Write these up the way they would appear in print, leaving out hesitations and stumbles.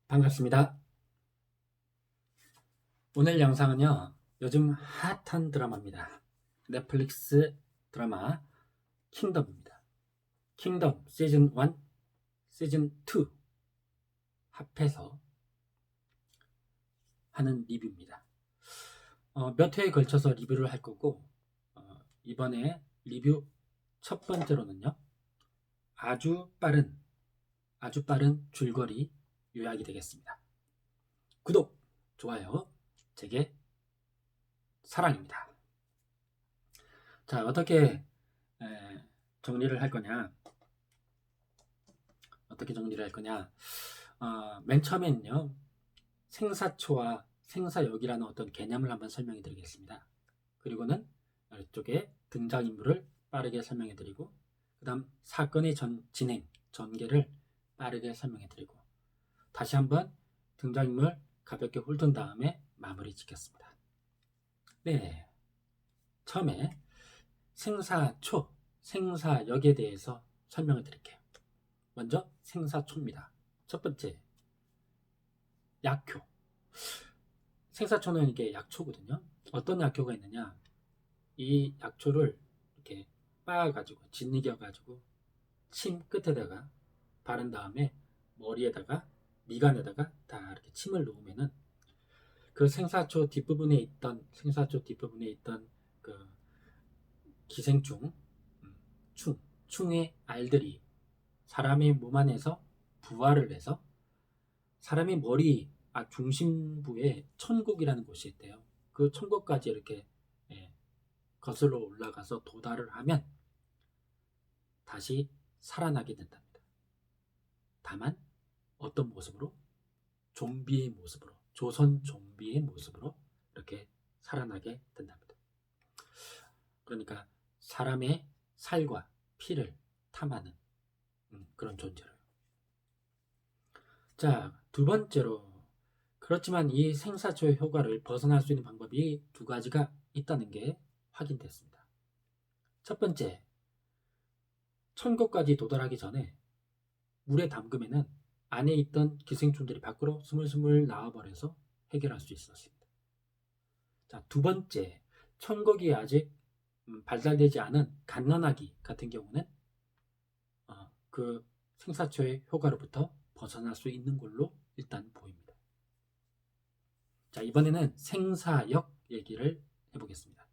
반갑습니다. 오늘 영상은요, 요즘 핫한 드라마입니다. 넷플릭스 드라마 킹덤입니다. 킹덤 시즌 1, 시즌 2 합해서 하는 리뷰입니다. 몇 회에 걸쳐서 리뷰를 할 거고, 이번에 리뷰 첫 번째로는요, 아주 빠른 줄거리 요약이 되겠습니다. 구독, 좋아요, 제게 사랑입니다. 자, 어떻게 정리를 할 거냐? 맨 처음에는요, 생사초와 생사역이라는 어떤 개념을 한번 설명해 드리겠습니다. 그리고는 이쪽에 등장인물을 빠르게 설명해 드리고, 그 다음 사건의 진행, 전개를 빠르게 설명해 드리고, 다시 한번 등장인물 가볍게 훑은 다음에 마무리 짓겠습니다. 네, 처음에 생사초, 생사역에 대해서 설명을 드릴게요. 먼저 생사초입니다. 첫 번째, 약효. 생사초는 이게 약초거든요. 어떤 약효가 있느냐? 이 약초를 이렇게 빻아가지고 짓이겨가지고 침 끝에다가 바른 다음에 머리에다가 미간에다가 다 이렇게 침을 놓으면은 그 생사초 뒷부분에 있던 그 기생충, 충의 알들이 사람의 몸 안에서 부화를 해서 사람의 머리 중심부에 천국이라는 곳이 있대요. 그 천국까지 이렇게 예, 거슬러 올라가서 도달을 하면 다시 살아나게 된답니다. 다만 어떤 모습으로? 좀비의 모습으로, 조선 좀비의 모습으로 이렇게 살아나게 된답니다. 그러니까 사람의 살과 피를 탐하는 그런 존재로요. 자, 두 번째로, 그렇지만 이 생사초의 효과를 벗어날 수 있는 방법이 두 가지가 있다는 게 확인됐습니다. 첫 번째, 천국까지 도달하기 전에 물에 담그면은 안에 있던 기생충들이 밖으로 스물스물 나와버려서 해결할 수 있었습니다. 자, 두 번째, 천국이 아직 발달되지 않은 갓난아기 같은 경우는 그 생사초의 효과로부터 벗어날 수 있는 걸로 일단 보입니다. 자, 이번에는 생사역 얘기를 해보겠습니다.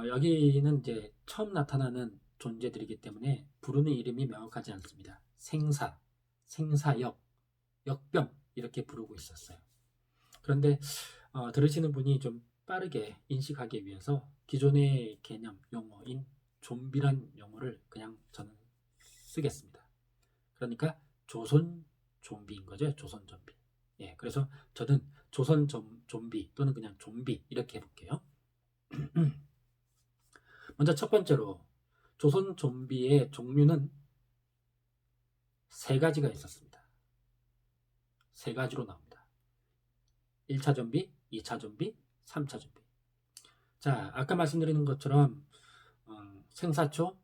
여기는 이제 처음 나타나는 존재들이기 때문에 부르는 이름이 명확하지 않습니다. 생사역, 역병 이렇게 부르고 있었어요. 그런데 들으시는 분이 좀 빠르게 인식하기 위해서 기존의 개념 용어인 좀비란 용어를 그냥 저는 쓰겠습니다. 그러니까 조선 좀비인 거죠. 조선 좀비. 예, 그래서 저는 조선 좀비 또는 그냥 좀비 이렇게 해볼게요. 먼저 첫 번째로 조선 좀비의 종류는 세 가지가 있었습니다. 세 가지로 나옵니다. 1차 좀비, 2차 좀비, 3차 좀비. 자, 아까 말씀드리는 것처럼 생사초,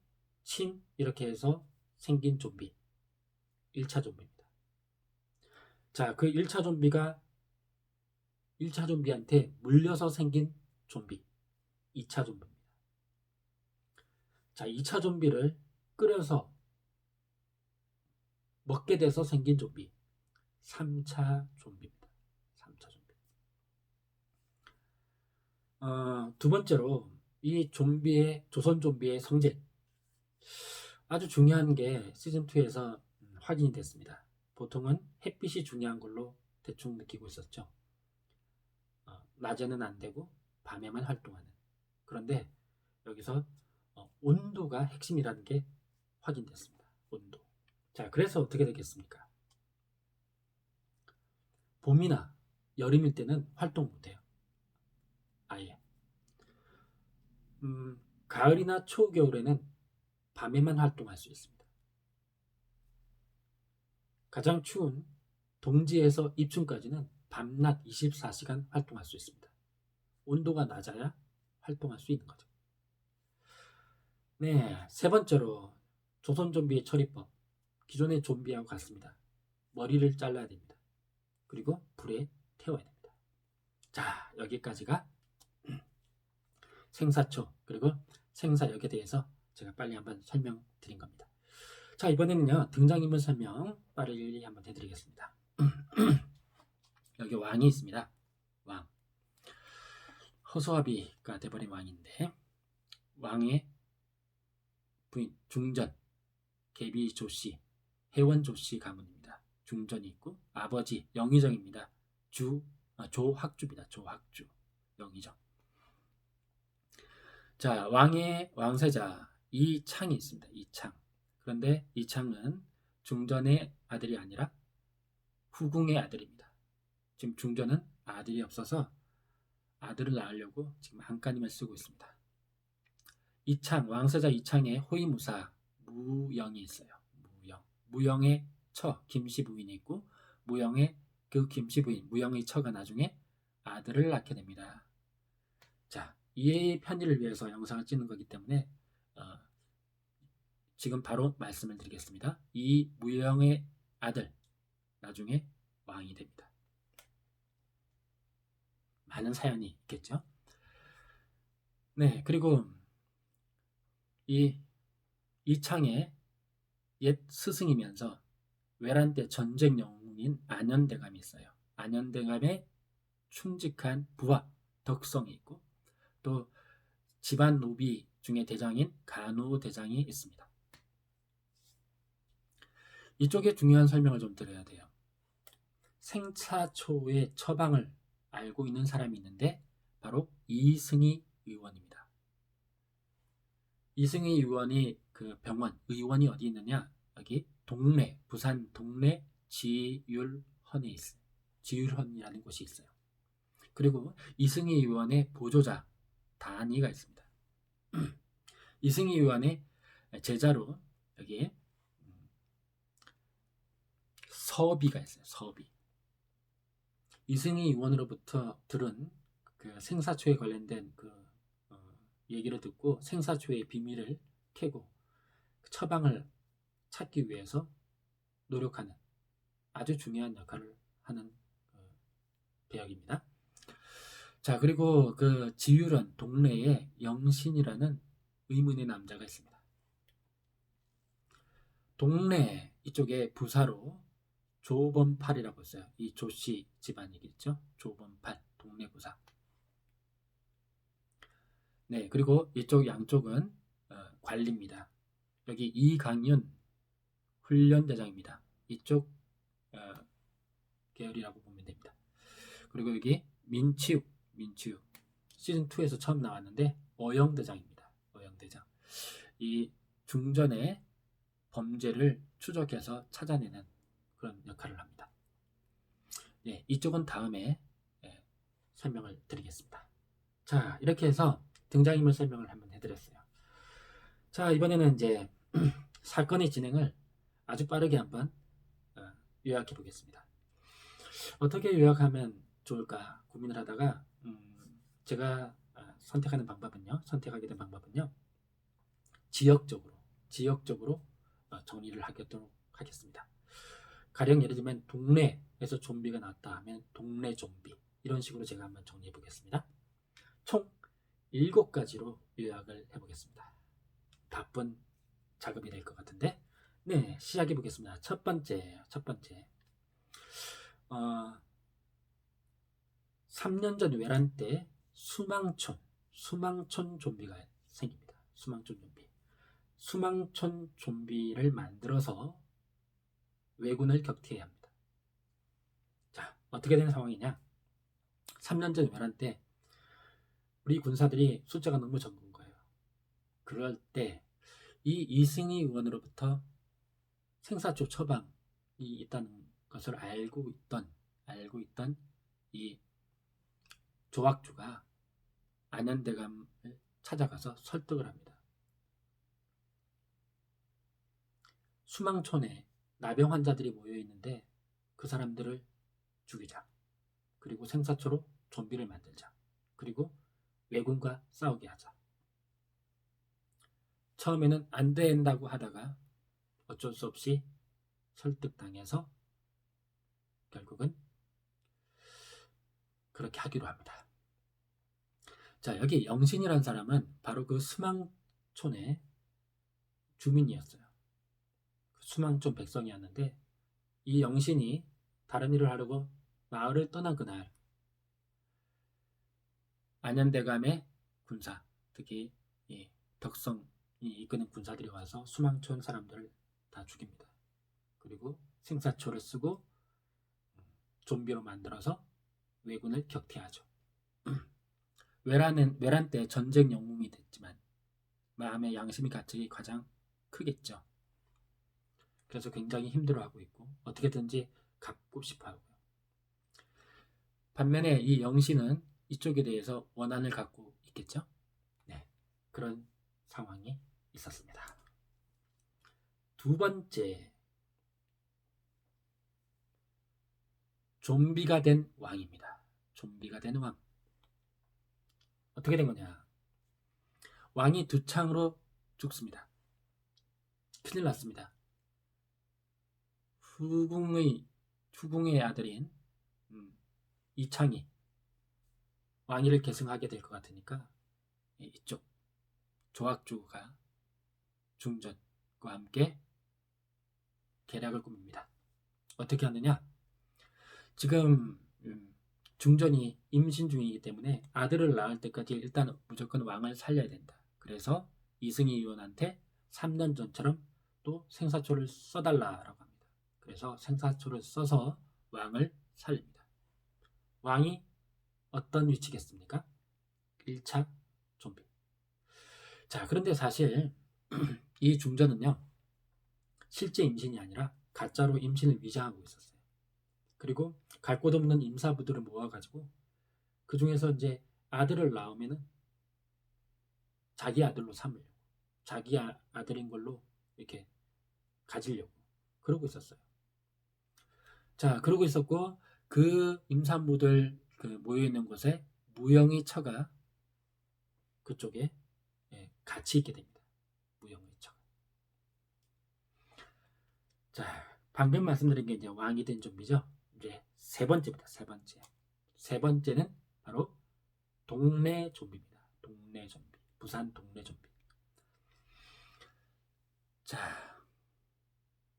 침 이렇게 해서 생긴 좀비. 1차 좀비입니다. 자, 그 1차 좀비가 1차 좀비한테 물려서 생긴 좀비. 2차 좀비입니다. 자, 2차 좀비를 끓여서 먹게 돼서 생긴 좀비. 3차 좀비입니다. 3차 좀비. 두 번째로 이 조선 좀비의 성질. 아주 중요한 게 시즌2에서 확인이 됐습니다. 보통은 햇빛이 중요한 걸로 대충 느끼고 있었죠. 낮에는 안 되고 밤에만 활동하는. 그런데 여기서 온도가 핵심이라는 게 확인됐습니다. 온도. 자, 그래서 어떻게 되겠습니까? 봄이나 여름일 때는 활동 못해요. 아예. 가을이나 초겨울에는 밤에만 활동할 수 있습니다. 가장 추운 동지에서 입춘까지는 밤낮 24시간 활동할 수 있습니다. 온도가 낮아야 활동할 수 있는 거죠. 네, 세 번째로 조선 좀비의 처리법. 기존의 좀비하고 같습니다. 머리를 잘라야 됩니다. 그리고 불에 태워야 됩니다. 자, 여기까지가 생사초 그리고 생사역에 대해서 제가 빨리 한번 설명드린 겁니다. 자, 이번에는요 등장인물 설명 빠르게 한번 해드리겠습니다. 여기 왕이 있습니다. 왕. 허수아비가 돼버린 왕인데 왕의 부인 중전 계비 조씨 혜원 조씨 가문입니다. 중전이 있고 아버지 영의정입니다. 조학주입니다. 조학주 영의정. 자, 왕의 왕세자 이창이 있습니다. 이창. 그런데 이창은 중전의 아들이 아니라 후궁의 아들입니다. 지금 중전은 아들이 없어서 아들을 낳으려고 지금 안간힘을 쓰고 있습니다. 이창, 왕세자 이창의 호위무사 무영이 있어요. 무영의 처, 김씨 부인이 있고 무영의 그 김씨 부인, 무영의 처가 나중에 아들을 낳게 됩니다. 자, 이해의 편의를 위해서 영상을 찍는 거기 때문에 지금 바로 말씀을 드리겠습니다. 이 무영의 아들 나중에 왕이 됩니다. 많은 사연이 있겠죠. 네, 그리고 이 이창의 옛 스승이면서 외란 때 전쟁 영웅인 안현대감이 있어요. 안현대감의 충직한 부하 덕성이 있고 또 집안 노비 중에 대장인 간호대장이 있습니다. 이쪽에 중요한 설명을 좀 드려야 돼요. 생사초의 처방을 알고 있는 사람이 있는데 바로 이승희 의원입니다. 이승희 의원이 그 병원 의원이 어디 있느냐? 여기 동래 부산 동래 지율헌에 있어요. 지율헌이라는 곳이 있어요. 그리고 이승희 의원의 보조자 단이가 있습니다. 이승희 의원의 제자로 여기에 서비가 있어요. 서비. 이승희 의원으로부터 들은 그 생사초에 관련된 그 얘기를 듣고 생사초의 비밀을 캐고 처방을 찾기 위해서 노력하는 아주 중요한 역할을 하는 배역입니다. 자, 그리고 그 지율헌 동래에 영신이라는 의문의 남자가 있습니다. 동래 이쪽에 부사로 조범팔이라고 있어요. 이 조씨 집안이겠죠. 조범팔 동래 부사. 네, 그리고 이쪽 양쪽은 관리입니다. 여기 이강윤 훈련대장입니다. 이쪽 계열이라고 보면 됩니다. 그리고 여기 민치욱 시즌2에서 처음 나왔는데 어영대장입니다. 어영대장. 이 중전의 범죄를 추적해서 찾아내는 그런 역할을 합니다. 네, 이쪽은 다음에 설명을 드리겠습니다. 자, 이렇게 해서 등장인물 설명을 한번 해드렸어요. 자, 이번에는 이제 사건의 진행을 아주 빠르게 한번 요약해 보겠습니다. 어떻게 요약하면 좋을까 고민을 하다가 제가 선택하게 된 방법은요. 지역적으로 정리를 하도록 하겠습니다. 가령 예를 들면 동네에서 좀비가 나왔다 하면 동네 좀비 이런 식으로 제가 한번 정리해 보겠습니다. 총 7가지로 요약을 해보겠습니다. 바쁜 작업이 될 것 같은데 네, 시작해 보겠습니다. 첫 번째 3년 전 외란 때 수망촌 좀비가 생깁니다. 수망촌 좀비를 만들어서 왜군을 격퇴해야 합니다. 자, 어떻게 된 상황이냐? 3년 전 외란 때 우리 군사들이 숫자가 너무 적은 거예요. 그럴 때 이 이승희 의원으로부터 생사초 처방이 있다는 것을 알고 있던 이 조학주가 안현대감을 찾아가서 설득을 합니다. 수망촌에 나병 환자들이 모여 있는데 그 사람들을 죽이자. 그리고 생사초로 좀비를 만들자. 그리고 왜군과 싸우게 하자. 처음에는 안 된다고 하다가 어쩔 수 없이 설득당해서 결국은 그렇게 하기로 합니다. 자, 여기 영신이라는 사람은 바로 그 수망촌의 주민이었어요. 수망촌 백성이었는데 이 영신이 다른 일을 하려고 마을을 떠난 그날 안현대감의 군사, 특히 이 덕성이 이끄는 군사들이 와서 수망촌 사람들을 다 죽입니다. 그리고 생사초를 쓰고 좀비로 만들어서 왜군을 격퇴하죠. 외란 때 전쟁 영웅이 됐지만 마음의 양심이 가책이 가장 크겠죠. 그래서 굉장히 힘들어하고 있고 어떻게든지 갚고 싶어 하고요. 반면에 이 영신은 이쪽에 대해서 원한을 갖고 있겠죠. 네, 그런 상황이 있었습니다. 두 번째, 좀비가 된 왕입니다. 좀비가 된 왕. 어떻게 된 거냐? 왕이 두 창으로 죽습니다. 큰일 났습니다. 후궁의 아들인 이창이 왕위를 계승하게 될 것 같으니까 이쪽 조학조가 중전과 함께 계략을 꾸밉니다. 어떻게 하느냐? 지금 중전이 임신 중이기 때문에 아들을 낳을 때까지 일단 무조건 왕을 살려야 된다. 그래서 이승희 의원한테 3년 전처럼 또 생사초를 써달라라고 합니다. 그래서 생사초를 써서 왕을 살립니다. 왕이 어떤 위치겠습니까? 1차 좀비. 자, 그런데 사실 이 중전은요, 실제 임신이 아니라 가짜로 임신을 위장하고 있었어요. 그리고 갈 곳 없는 임사부들을 모아가지고 그 중에서 이제 아들을 낳으면은 자기 아들로 삼으려고, 자기 아들인 걸로 이렇게 가지려고 그러고 있었어요. 자, 그러고 있었고 그 임산부들 그 모여 있는 곳에 무영의 처가 그쪽에 같이 있게 됩니다. 무영의 처가. 자, 방금 말씀드린 게 이제 왕이 된 좀비죠. 이제 세 번째입니다. 세 번째는 바로 동네 좀비입니다. 동네 좀비. 부산 동네 좀비. 자,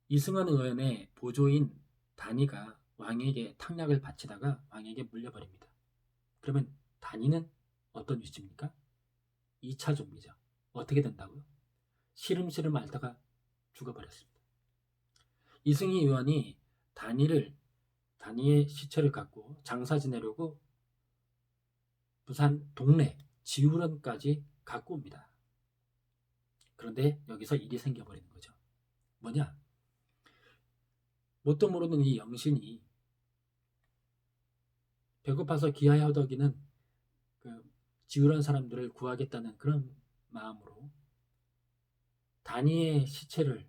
이승원 의원의 보조인 단이가 왕에게 탕약을 바치다가 왕에게 물려버립니다. 그러면 단이는 어떤 위치입니까? 2차 좀비죠. 어떻게 된다고요? 시름시름 앓다가 죽어버렸습니다. 이승희 의원이 단이의 시체를 갖고 장사 지내려고 부산 동네 지우런까지 갖고 옵니다. 그런데 여기서 일이 생겨버리는 거죠. 뭐냐? 뭣도 모르는 이 영신이 배고파서 기아에 허덕이는 그 지우런 사람들을 구하겠다는 그런 마음으로 단이의 시체를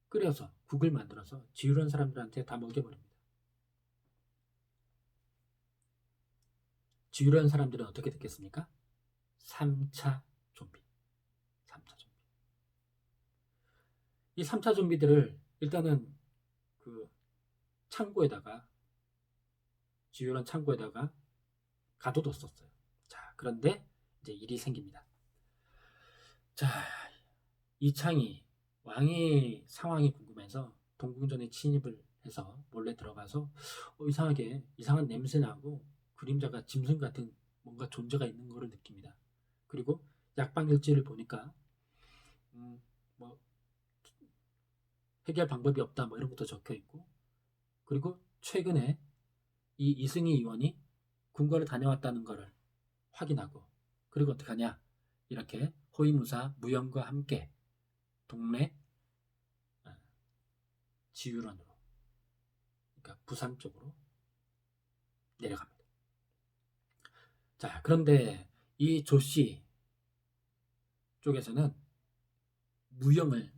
끓여서 국을 만들어서 지우런 사람들한테 다 먹여버립니다. 지우런 사람들은 어떻게 됐겠습니까? 3차 좀비. 3차 좀비. 이 3차 좀비들을 일단은 그 창고에다가 지우런 창고에다가 가둬뒀었어요. 자, 그런데 이제 일이 생깁니다. 자, 이창이 왕의 상황이 궁금해서 동궁전에 침입을 해서 몰래 들어가서 이상하게 이상한 냄새 나고 그림자가 짐승 같은 뭔가 존재가 있는 것을 느낍니다. 그리고 약방일지를 보니까 뭐 해결 방법이 없다 뭐 이런 것도 적혀 있고, 그리고 최근에 이 이승희 의원이 궁궐을 다녀왔다는 것을 확인하고, 그리고 어떻게 하냐, 이렇게 호위무사 무영과 함께 동네 지유런으로, 그러니까 부산 쪽으로 내려갑니다. 자, 그런데 이 조씨 쪽에서는 무영의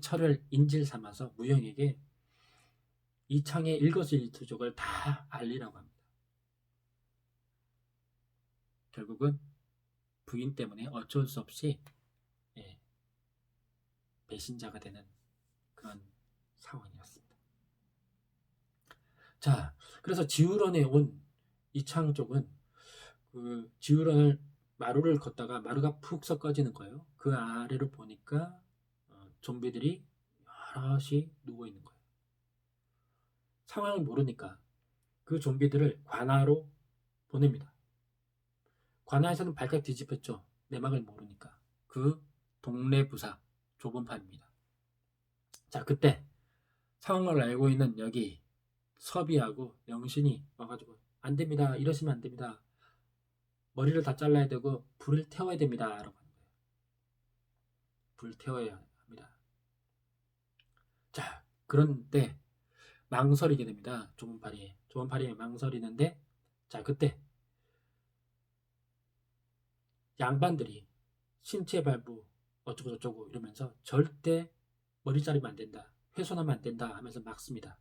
철을 인질 삼아서 무영에게 이창의 일거수일투족을 다 알리라고 합니다. 결국은 부인 때문에 어쩔 수 없이 배신자가 되는 그런 상황이었습니다. 자, 그래서 지우런에 온 이창 쪽은 그 지우런을 마루를 걷다가 마루가 푹 섞어지는 거예요. 그 아래로 보니까 좀비들이 여럿이 누워 있는 거예요. 상황을 모르니까 그 좀비들을 관아로 보냅니다. 관아에서는 발칵 뒤집혔죠. 내막을 모르니까. 그 동네 부사 좁은 판입니다. 자, 그때 상황을 알고 있는 여기 섭이하고 영신이 와가지고 안 됩니다. 이러시면 안 됩니다. 머리를 다 잘라야 되고 불을 태워야 됩니다. 라고 하는 거예요. 불 태워야 합니다. 자, 그런데 망설이게 됩니다. 좁은 팔이 망설이는데, 자, 그때 양반들이 신체 발부 어쩌고 저쩌고 이러면서 절대 머리 자르면 안 된다, 훼손하면 안 된다 하면서 막습니다.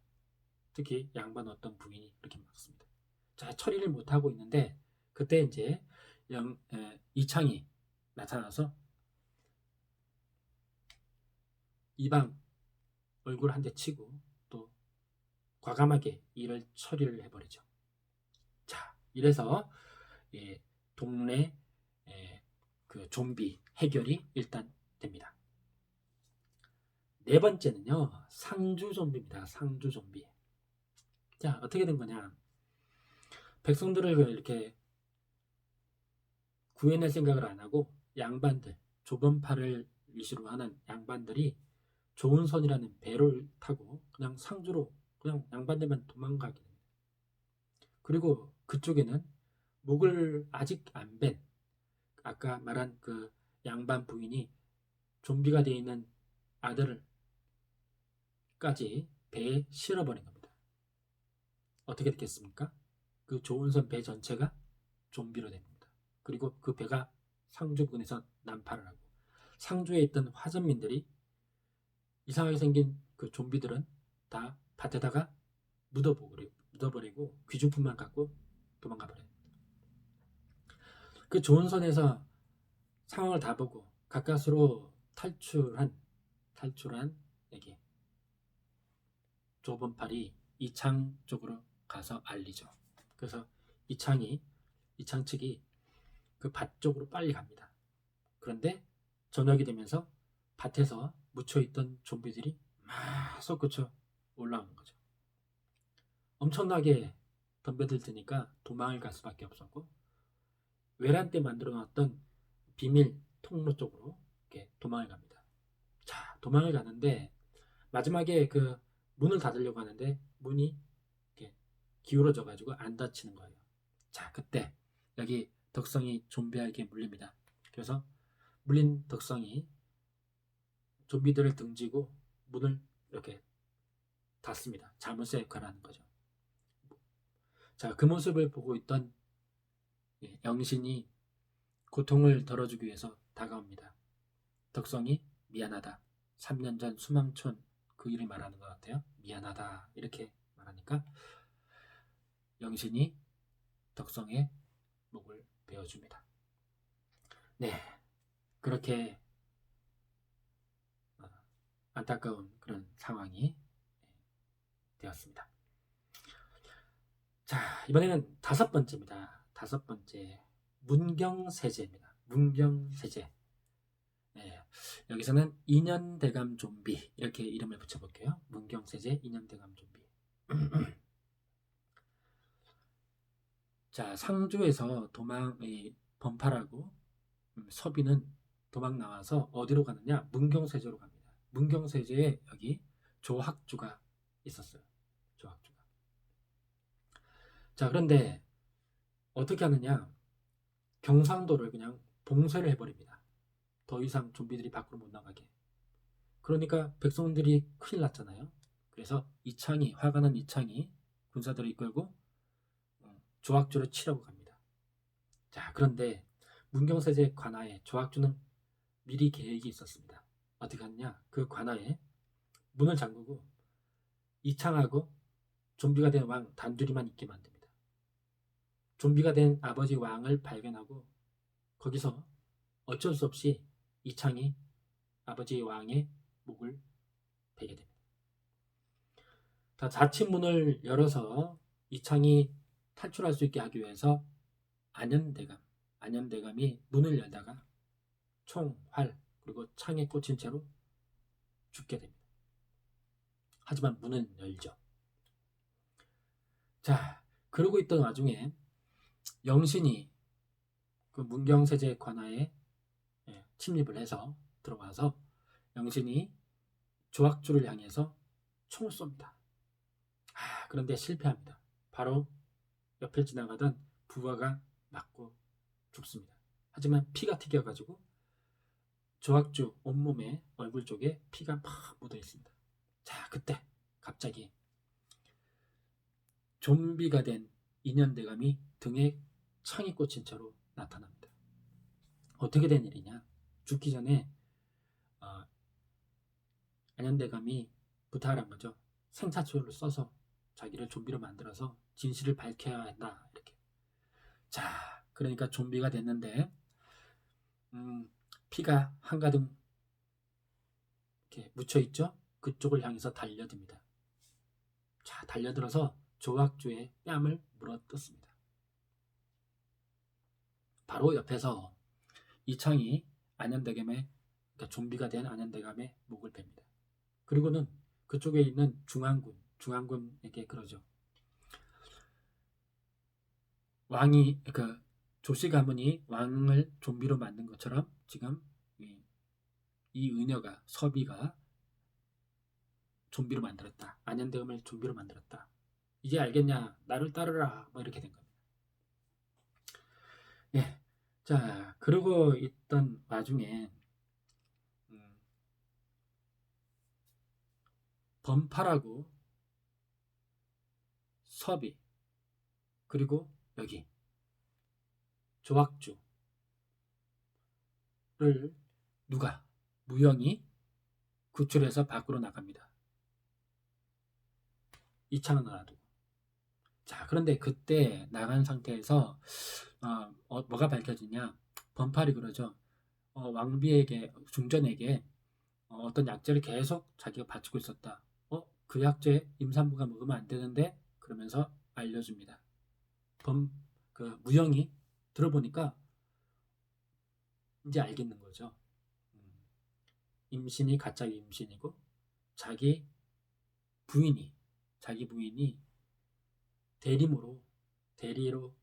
특히 양반 어떤 부인이 그렇게 막습니다. 자, 처리를 못하고 있는데 그때 이제 이창이 나타나서 이방 얼굴 한 대 치고 또 과감하게 일을 처리를 해버리죠. 자, 이래서 동네 그 좀비 해결이 일단 됩니다. 네 번째는요, 상주 좀비입니다. 상주 좀비. 자, 어떻게 된 거냐? 백성들을 이렇게 구해낼 생각을 안 하고 양반들, 좁은 팔을 위시로 하는 양반들이 조은선이라는 배를 타고 그냥 상주로 그냥 양반들만 도망가게 됩니다. 그리고 그쪽에는 목을 아직 안 벤 아까 말한 그 양반 부인이 좀비가 되어 있는 아들을까지 배에 실어버린 겁니다. 어떻게 됐겠습니까? 그 조은선 배 전체가 좀비로 됩니다. 그리고 그 배가 상주 부근에서 난파를 하고 상주에 있던 화전민들이 이상하게 생긴 그 좀비들은 다 밭에다가 묻어버리고 귀중품만 갖고 도망가 버려요. 그 조은선에서 상황을 다 보고 가까스로 탈출한 에게 좁은 팔이 이창 쪽으로 가서 알리죠. 그래서 이창 측이 그 밭 쪽으로 빨리 갑니다. 그런데 저녁이 되면서 밭에서 묻혀있던 좀비들이 막 솟구쳐 올라오는 거죠. 엄청나게 덤벼들 테니까 도망을 갈 수밖에 없었고 외란 때 만들어 놨던 비밀 통로 쪽으로 이렇게 도망을 갑니다. 자, 도망을 가는데 마지막에 그 문을 닫으려고 하는데 문이 이렇게 기울어져 가지고 안 닫히는 거예요. 자, 그때 여기 덕성이 좀비에게 물립니다. 그래서 물린 덕성이 좀비들을 등지고 문을 이렇게 닫습니다. 자물쇠 역할을 하는 거죠. 자, 그 모습을 보고 있던 영신이 고통을 덜어주기 위해서 다가옵니다. 덕성이 미안하다. 3년 전 수망촌 그 일을 말하는 것 같아요. 미안하다 이렇게 말하니까 영신이 덕성의 목을 베어줍니다. 네, 그렇게 안타까운 그런 상황이 되었습니다. 자, 이번에는 다섯 번째입니다. 다섯 번째, 문경세제입니다. 문경세제. 네, 여기서는 인연대감 좀비 이렇게 이름을 붙여볼게요. 문경세제 인연대감 좀비. 자, 상주에서 범팔하고 서비는 도망 나와서 어디로 가느냐? 문경세제로 갑니다. 문경세제에 여기 조학주가 있었어요. 조학주가. 자, 그런데 어떻게 하느냐? 경상도를 그냥 봉쇄를 해버립니다. 더 이상 좀비들이 밖으로 못 나가게. 그러니까 백성들이 큰일 났잖아요. 그래서 화가 난 이창이 군사들을 이끌고 조학주를 치려고 갑니다. 자, 그런데 문경세제 관아에 조학주는 미리 계획이 있었습니다. 어떻게 하느냐? 그 관아에 문을 잠그고 이창하고 좀비가 된 왕 단둘이만 있게 만듭니다. 좀비가 된 아버지 왕을 발견하고 거기서 어쩔 수 없이 이창이 아버지 왕의 목을 베게 됩니다. 다 닫힌 문을 열어서 이창이 탈출할 수 있게 하기 위해서 안현대감이 문을 열다가 총, 활, 그리고 창에 꽂힌 채로 죽게 됩니다. 하지만 문은 열죠. 자, 그러고 있던 와중에 영신이 그 문경세제 관하에 침입을 해서 들어와서 영신이 조학주를 향해서 총을 쏩니다. 그런데 실패합니다. 바로 옆을 지나가던 부하가 맞고 죽습니다. 하지만 피가 튀겨가지고 조학주 온몸에 얼굴 쪽에 피가 막 묻어 있습니다. 자, 그때 갑자기 좀비가 된 인현대감이 등에 창이 꽂힌 채로 나타납니다. 어떻게 된 일이냐? 죽기 전에 안현대감이 부탁을 한 거죠. 생사초를 써서 자기를 좀비로 만들어서 진실을 밝혀야 한다. 이렇게. 자, 그러니까 좀비가 됐는데 피가 한가득 이렇게 묻혀 있죠. 그쪽을 향해서 달려듭니다. 자, 달려들어서 조학주의 뺨을 물어뜯습니다. 바로 옆에서 이창이 안현대감의, 그러니까 좀비가 된 안현대감의 목을 팹니다. 그리고는 그쪽에 있는 중앙군에게 그러죠. 왕이, 그 조씨 가문이 왕을 좀비로 만든 것처럼 지금 이 은여가, 서비가 좀비로 만들었다. 안현대감을 좀비로 만들었다. 이제 알겠냐? 나를 따르라. 뭐 이렇게 된 겁니다. 예. 자, 그러고 있던 와중에 범파라고 서비, 그리고 여기 조학주를 누가? 무영이 구출해서 밖으로 나갑니다. 이창을 놔두고. 자, 그런데 그때 나간 상태에서 뭐가 밝혀지냐? 범팔이 그러죠. 왕비에게, 중전에게 어떤 약재를 계속 자기가 바치고 있었다. 그 약재 임산부가 먹으면 안 되는데, 그러면서 알려줍니다. 그 무영이 들어보니까 이제 알겠는 거죠. 임신이 가짜 임신이고 자기 부인이 대리로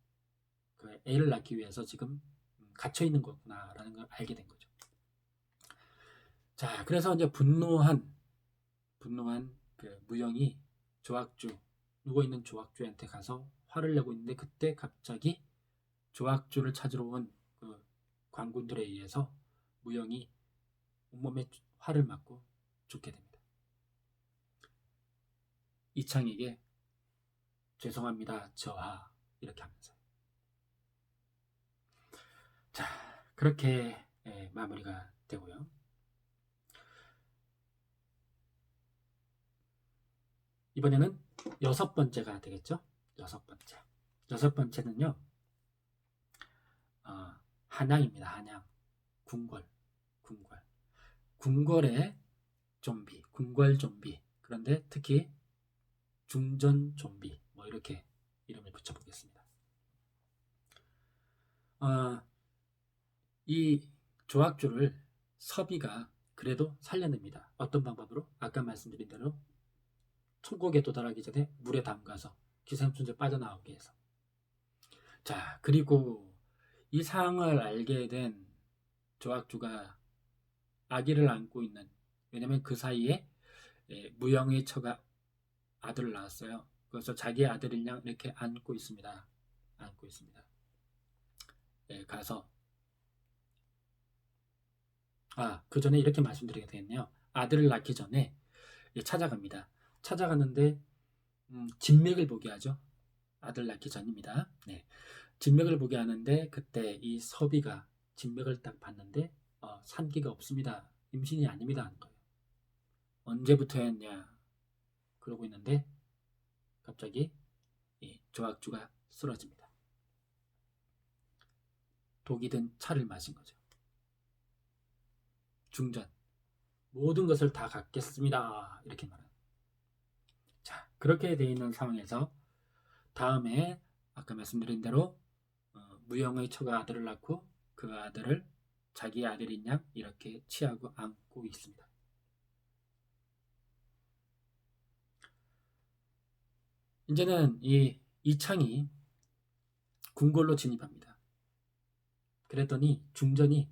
그 애를 낳기 위해서 지금 갇혀 있는 거구나라는 걸 알게 된 거죠. 자, 그래서 이제 분노한 그 무영이 누워 있는 조학주한테 가서 화를 내고 있는데, 그때 갑자기 조학주를 찾으러 온 그 관군들에 의해서 무영이 온몸에 화를 맞고 죽게 됩니다. 이창에게 죄송합니다, 저하, 이렇게 하면서. 자, 그렇게 마무리가 되고요. 이번에는 6번째가 되겠죠. 6번째. 6번째는요. 한양입니다. 한양. 궁궐의 좀비, 궁궐 좀비. 그런데 특히 중전 좀비, 뭐 이렇게 이름을 붙여보겠습니다. 이 조학주를 서비가 그래도 살려냅니다. 어떤 방법으로? 아까 말씀드린 대로 천국에 도달하기 전에 물에 담가서 기생충제 빠져나오게 해서. 자, 그리고 이 상황을 알게 된 조학주가 아기를 안고 있는, 왜냐면 그 사이에 무영의 처가 아들을 낳았어요. 그래서 자기 아들이랑 이렇게 안고 있습니다. 가서 그 전에 이렇게 말씀드려야 되겠네요. 아들을 낳기 전에 찾아갑니다. 찾아갔는데 진맥을 보게 하죠. 아들 낳기 전입니다. 네. 진맥을 보게 하는데 그때 이 서비가 진맥을 딱 봤는데 산기가 없습니다. 임신이 아닙니다 하는 거예요. 언제부터였냐 그러고 있는데 갑자기 이 조학주가 쓰러집니다. 독이 든 차를 마신 거죠. 중전, 모든 것을 다 갖겠습니다. 이렇게 말합니다. 자, 그렇게 되어 있는 상황에서 다음에 아까 말씀드린 대로 무영의 처가 아들을 낳고 그 아들을 자기의 아들인 양 이렇게 취하고 안고 있습니다. 이제는 이 이창이 궁궐로 진입합니다. 그랬더니 중전이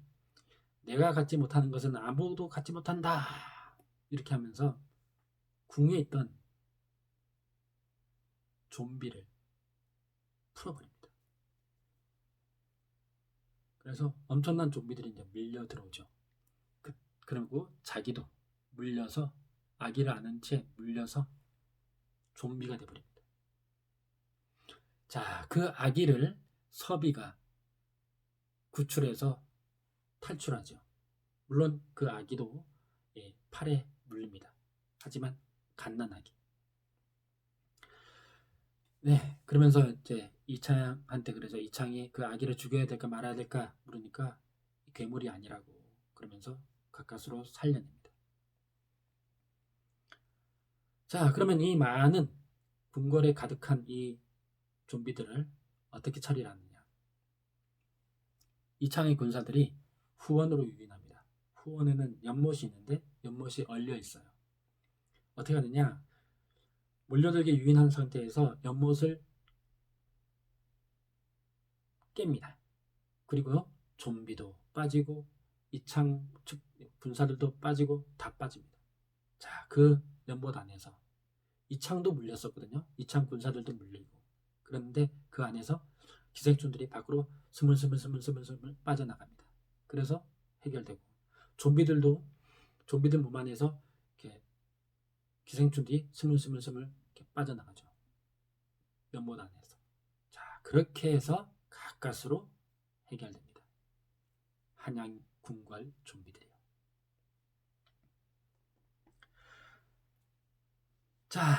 내가 갖지 못하는 것은 아무도 갖지 못한다 이렇게 하면서 궁에 있던 좀비를 풀어버립니다. 그래서 엄청난 좀비들이 이제 밀려 들어오죠. 그리고 자기도 물려서 아기를 안은 채 물려서 좀비가 돼버립니다. 자, 그 아기를 서비가 구출해서 탈출하죠. 물론 그 아기도 팔에 물립니다. 하지만 갓난아기. 네, 그러면서 이제 이창한테 그래서 이창이 그 아기를 죽여야 될까 말아야 될까 물으니까 괴물이 아니라고 그러면서 가까스로 살려냅니다. 자, 그러면 이 많은 궁궐에 가득한 이 좀비들을 어떻게 처리하느냐? 이창의 군사들이 후원으로 유인합니다. 후원에는 연못이 있는데 연못이 얼려 있어요. 어떻게 하느냐? 몰려들게 유인한 상태에서 연못을 깹니다. 그리고 좀비도 빠지고 이창 측 군사들도 빠지고 다 빠집니다. 자, 그 연못 안에서 이창도 물렸었거든요. 이창 군사들도 물리고 그런데 그 안에서 기생충들이 밖으로 스물스물 빠져나갑니다. 그래서 해결되고 좀비들 몸 안에서 이렇게 기생충들이 스물스물 이렇게 빠져나가죠. 연못 안에서. 자, 그렇게 해서 가까스로 해결됩니다. 한양 궁궐 좀비들이요. 자,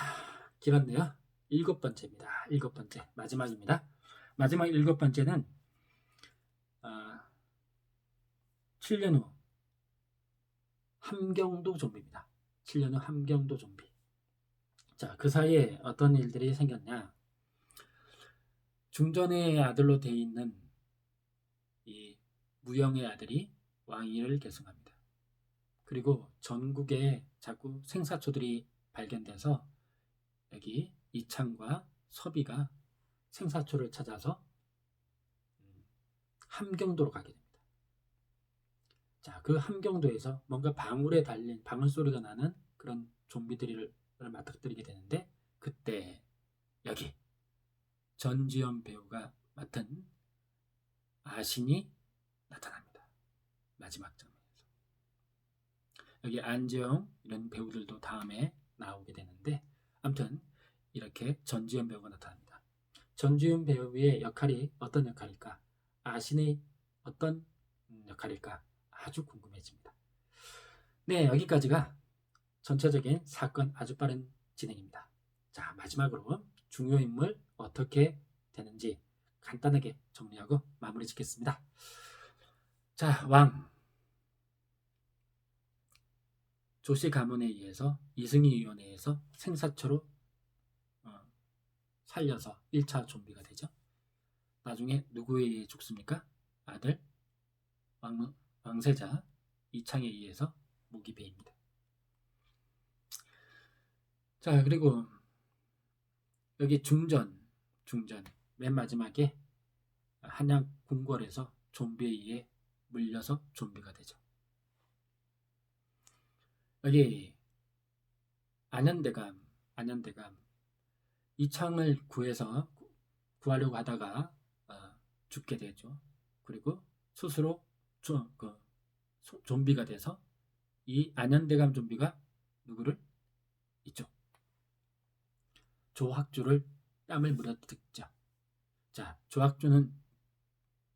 길었네요. 7번째입니다. 7번째 마지막입니다. 마지막 7번째는 7년 후 함경도 좀비입니다. 7년 후 함경도 좀비. 자, 그 사이에 어떤 일들이 생겼냐? 중전의 아들로 돼 있는 이 무영의 아들이 왕위를 계승합니다. 그리고 전국에 자꾸 생사초들이 발견돼서 여기 이창과 서비가 생사초를 찾아서 함경도로 가게 됩니다. 자, 그 함경도에서 뭔가 방울에 달린 방울 소리가 나는 그런 좀비들을 맞닥뜨리게 되는데 그때 여기 전지현 배우가 맡은 아신이 나타납니다. 마지막 장면에서. 여기 안재영 이런 배우들도 다음에 나오게 되는데 아무튼 이렇게 전지현 배우가 나타납니다. 전지현 배우의 역할이 어떤 역할일까? 아신이 어떤 역할일까? 아주 궁금해집니다. 네, 여기까지가 전체적인 사건 아주 빠른 진행입니다. 자, 마지막으로 중요 인물 어떻게 되는지 간단하게 정리하고 마무리 짓겠습니다. 자, 왕 조씨 가문에 의해서 이승희 위원회에서 생사초로 살려서 1차 좀비가 되죠. 나중에 누구에 의해 죽습니까? 아들 왕세자 이창에 의해서 목이 베입니다. 자, 그리고 여기 중전 맨 마지막에 한양 궁궐에서 좀비에 의해 물려서 좀비가 되죠. 여기 안현대감 이창을 구하려고 하다가 죽게 되죠. 그리고 스스로 좀비가 돼서 이 안현대감 좀비가 누구를 이쪽 조학주를 뺨을 물어뜯죠. 자, 조학주는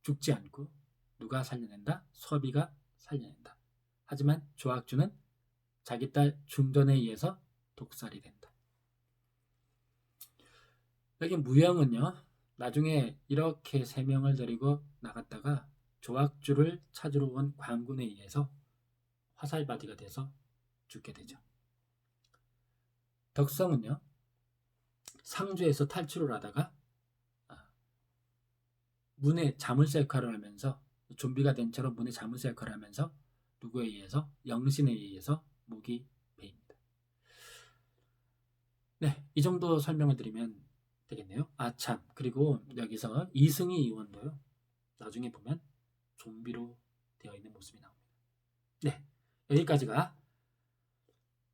죽지 않고 누가 살려낸다? 서비가 살려낸다. 하지만 조학주는 자기 딸 중전에 의해서 독살이 된다. 여기 무영은요, 나중에 이렇게 3명을 데리고 나갔다가 조학주를 찾으러 온 관군에 의해서 화살바디가 돼서 죽게 되죠. 덕성은요, 상주에서 탈출을 하다가 문의 자물쇠 역할을 하면서 좀비가 된 처럼 문의 자물쇠 역할을 하면서 누구에 의해서? 영신에 의해서 목이 베입니다. 네, 이 정도 설명을 드리면 되겠네요. 아, 참. 그리고 여기서 이승희 의원도요. 나중에 보면 좀비로 되어 있는 모습이 나옵니다. 네, 여기까지가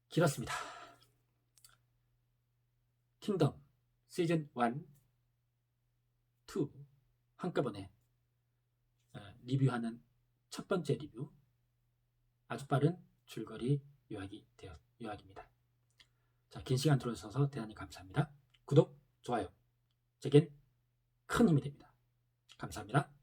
길었습니다. 킹덤 시즌 1, 2 한꺼번에 리뷰하는 첫 번째 리뷰, 아주 빠른 줄거리 요약입니다. 자, 긴 시간 들어주셔서 대단히 감사합니다. 구독, 좋아요, 제겐 큰 힘이 됩니다. 감사합니다.